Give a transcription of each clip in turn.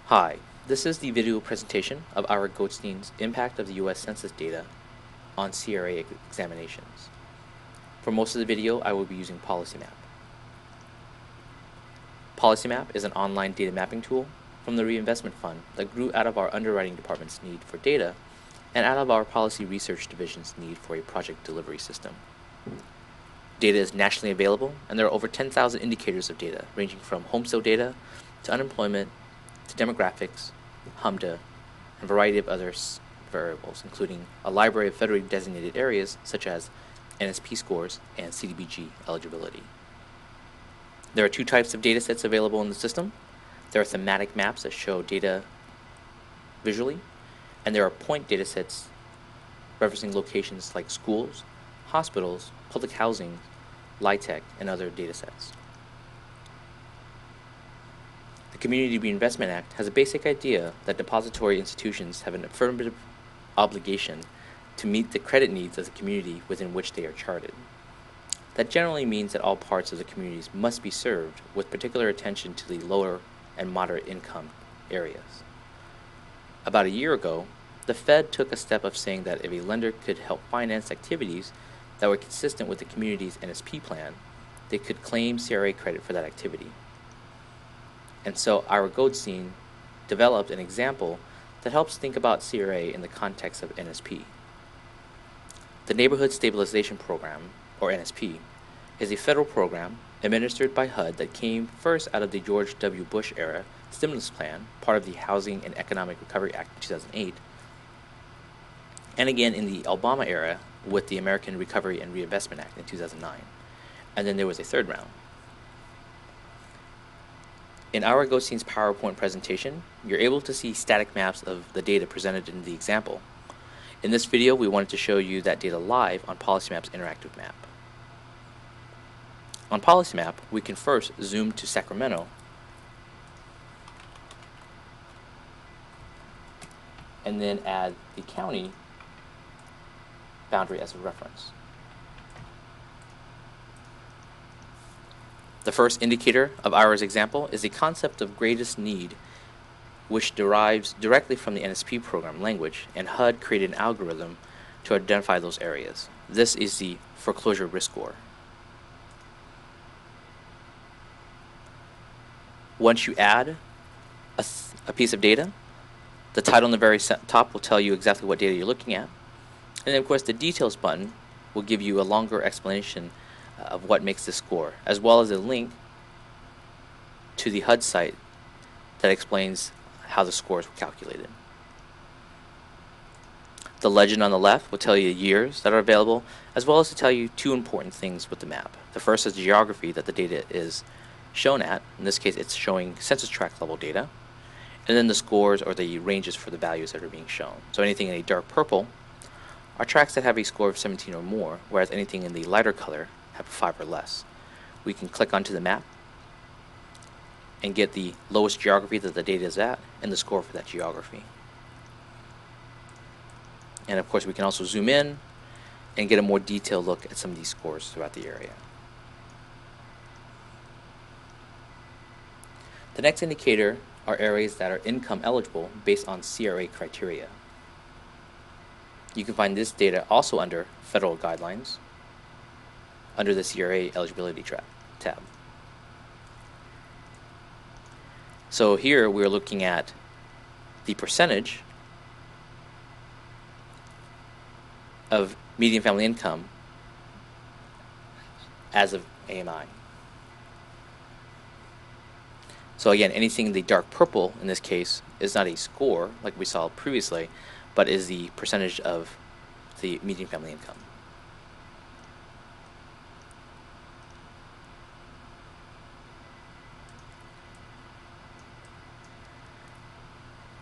Hi, this is the video presentation of Ira Goldstein's impact of the U.S. Census data on CRA examinations. For most of the video, I will be using PolicyMap. PolicyMap is an online data mapping tool from the Reinvestment Fund that grew out of our underwriting department's need for data and out of our policy research division's need for a project delivery system. Data is nationally available, and there are over 10,000 indicators of data, ranging from home sale data to unemployment to demographics, HMDA, and a variety of other variables, including a library of federally designated areas such as NSP scores and CDBG eligibility. There are two types of data sets available in the system. There are thematic maps that show data visually, and there are point data sets referencing locations like schools, hospitals, public housing, LIHTC, and other data sets. The Community Reinvestment Act has a basic idea that depository institutions have an affirmative obligation to meet the credit needs of the community within which they are charted. That generally means that all parts of the communities must be served with particular attention to the lower and moderate income areas. About a year ago, the Fed took a step of saying that if a lender could help finance activities that were consistent with the community's NSP plan, they could claim CRA credit for that activity. And so Ira Goldstein developed an example that helps think about CRA in the context of NSP. The Neighborhood Stabilization Program, or NSP, is a federal program administered by HUD that came first out of the George W. Bush era stimulus plan, part of the Housing and Economic Recovery Act in 2008, and again in the Obama era with the American Recovery and Reinvestment Act in 2009. And then there was a third round. In Ira Goldstein's PowerPoint presentation, you're able to see static maps of the data presented in the example. In this video, we wanted to show you that data live on PolicyMap's interactive map. On PolicyMap, we can first zoom to Sacramento and then add the county boundary as a reference. The first indicator of Ira's example is the concept of greatest need, which derives directly from the NSP program language, and HUD created an algorithm to identify those areas. This is the foreclosure risk score. Once you add a piece of data, the title on the very top will tell you exactly what data you're looking at. And then, of course, the details button will give you a longer explanation of what makes this score, as well as a link to the HUD site that explains how the scores were calculated. The legend on the left will tell you the years that are available, as well as to tell you two important things with the map. The first is the geography that the data is shown at. In this case, it's showing census tract level data. And then the scores or the ranges for the values that are being shown. So anything in a dark purple are tracts that have a score of 17 or more, whereas anything in the lighter color have 5 or less. We can click onto the map and get the lowest geography that the data is at and the score for that geography. And of course, we can also zoom in and get a more detailed look at some of these scores throughout the area. The next indicator are areas that are income eligible based on CRA criteria. You can find this data also under Federal Guidelines, under the CRA Eligibility tab. So here we're looking at the percentage of median family income as of AMI. So again, anything in the dark purple in this case is not a score like we saw previously, but is the percentage of the median family income.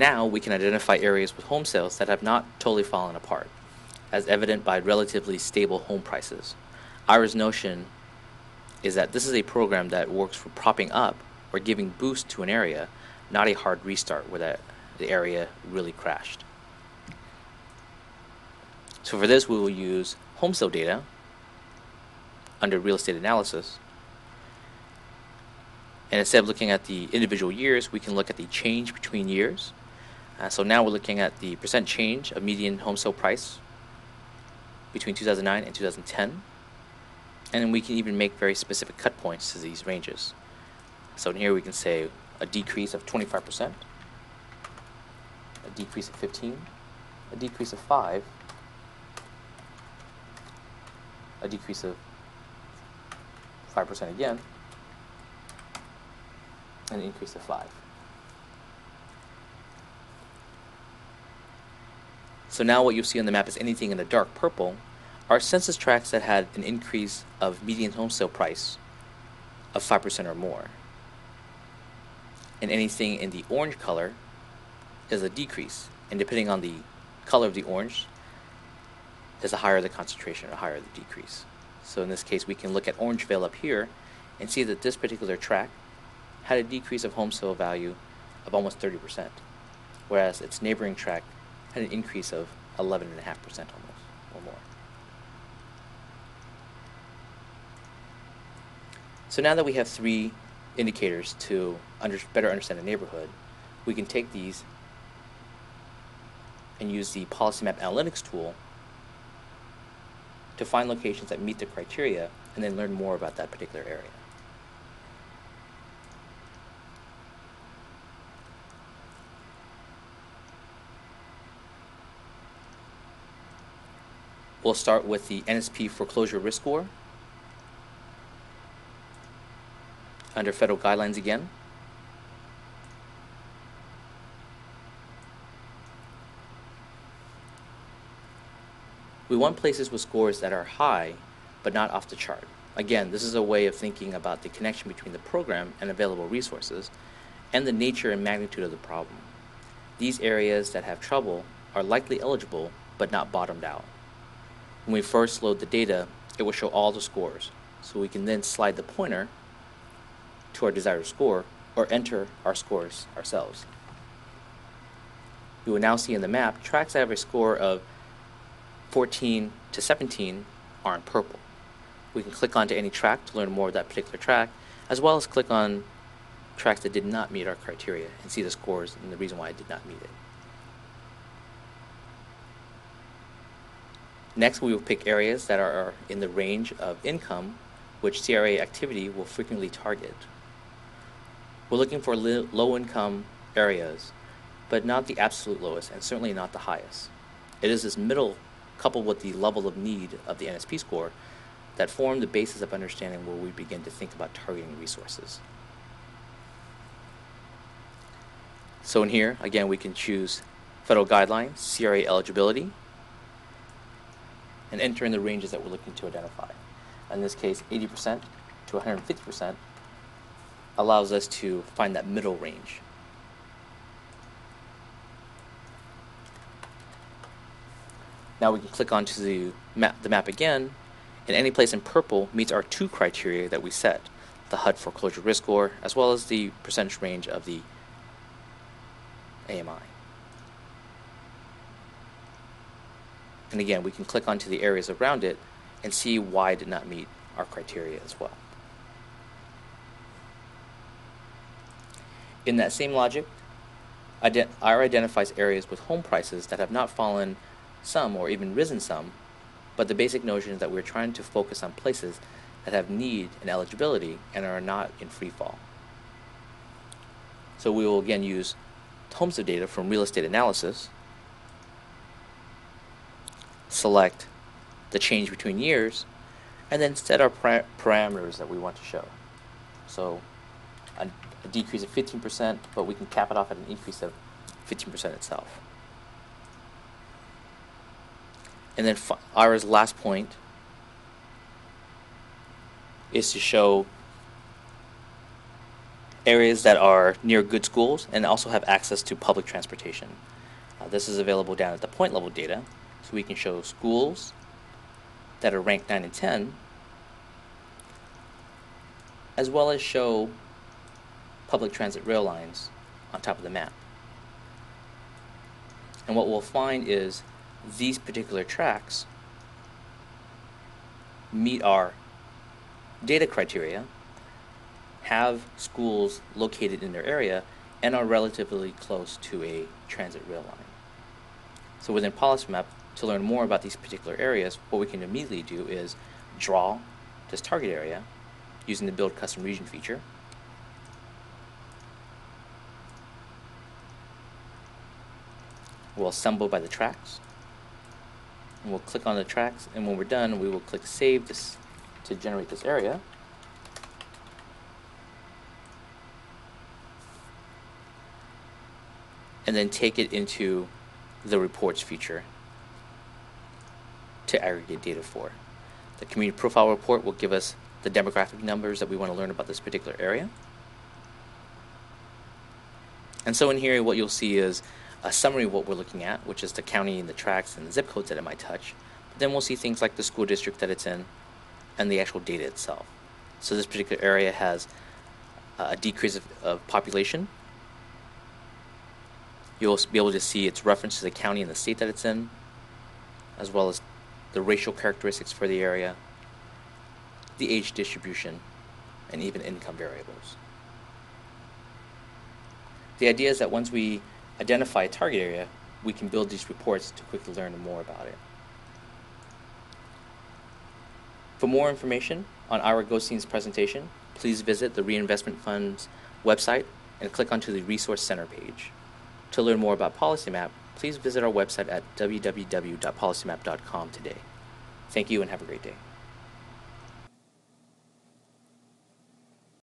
Now we can identify areas with home sales that have not totally fallen apart, as evident by relatively stable home prices. Ira's notion is that this is a program that works for propping up or giving boost to an area, not a hard restart where the area really crashed. So for this, we will use home sale data under real estate analysis And instead of looking at the individual years, we can look at the change between years. So now we're looking at the percent change of median home sale price between 2009 and 2010. And then we can even make very specific cut points to these ranges. So in here we can say a decrease of 25%, a decrease of 15%, a decrease of 5%, a decrease of 5% again, and an increase of 5%. So now what you'll see on the map is anything in the dark purple are census tracts that had an increase of median home sale price of 5% or more. And anything in the orange color is a decrease. And depending on the color of the orange, is the higher the concentration or higher the decrease. So in this case, we can look at Orangevale up here and see that this particular tract had a decrease of home sale value of almost 30%, whereas its neighboring tract had an increase of 11.5% almost, or more. So now that we have 3 indicators to better understand the neighborhood, we can take these and use the PolicyMap analytics tool to find locations that meet the criteria and then learn more about that particular area. We'll start with the NSP foreclosure risk score under federal guidelines again. We want places with scores that are high but not off the chart. Again, this is a way of thinking about the connection between the program and available resources and the nature and magnitude of the problem. These areas that have trouble are likely eligible but not bottomed out. When we first load the data, it will show all the scores, so we can then slide the pointer to our desired score or enter our scores ourselves. You will now see in the map tracts that have a score of 14 to 17 are in purple. We can click onto any tract to learn more of that particular tract, as well as click on tracts that did not meet our criteria and see the scores and the reason why it did not meet it. Next, we will pick areas that are in the range of income which CRA activity will frequently target. We're looking for low-income areas, but not the absolute lowest and certainly not the highest. It is this middle, coupled with the level of need of the NSP score, that form the basis of understanding where we begin to think about targeting resources. So in here, again, we can choose federal guidelines, CRA eligibility, and enter in the ranges that we're looking to identify. In this case, 80% to 150% allows us to find that middle range. Now we can click onto the map again, and any place in purple meets our 2 criteria that we set, the HUD foreclosure risk score, as well as the percentage range of the AMI. And again, we can click onto the areas around it and see why it did not meet our criteria as well. In that same logic, IR identifies areas with home prices that have not fallen some or even risen some, but the basic notion is that we're trying to focus on places that have need and eligibility and are not in free fall. So we will again use tons of data from real estate analysis, select the change between years, and then set our parameters that we want to show. So a decrease of 15%, but we can cap it off at an increase of 15% itself. And then our last point is to show areas that are near good schools and also have access to public transportation. This is available down at the point level data, so we can show schools that are ranked 9 and 10, as well as show public transit rail lines on top of the map. And what we'll find is these particular tracts meet our data criteria, have schools located in their area and are relatively close to a transit rail line. So within PolicyMap, to learn more about these particular areas, what we can immediately do is draw this target area using the Build Custom Region feature. We'll assemble by the tracks. And we'll click on the tracks, and when we're done, we will click Save this to generate this area. And then take it into the Reports feature to aggregate data for. The Community Profile Report will give us the demographic numbers that we want to learn about this particular area. And so in here, what you'll see is a summary of what we're looking at, which is the county and the tracks and the zip codes that it might touch. But then we'll see things like the school district that it's in and the actual data itself. So this particular area has a decrease of population. You'll be able to see its reference to the county and the state that it's in, as well as the racial characteristics for the area, the age distribution, and even income variables. The idea is that once we identify a target area, we can build these reports to quickly learn more about it. For more information on Ira Gostein's presentation, please visit the Reinvestment Fund's website and click onto the Resource Center page. To learn more about PolicyMap, please visit our website at www.policymap.com today. Thank you and have a great day.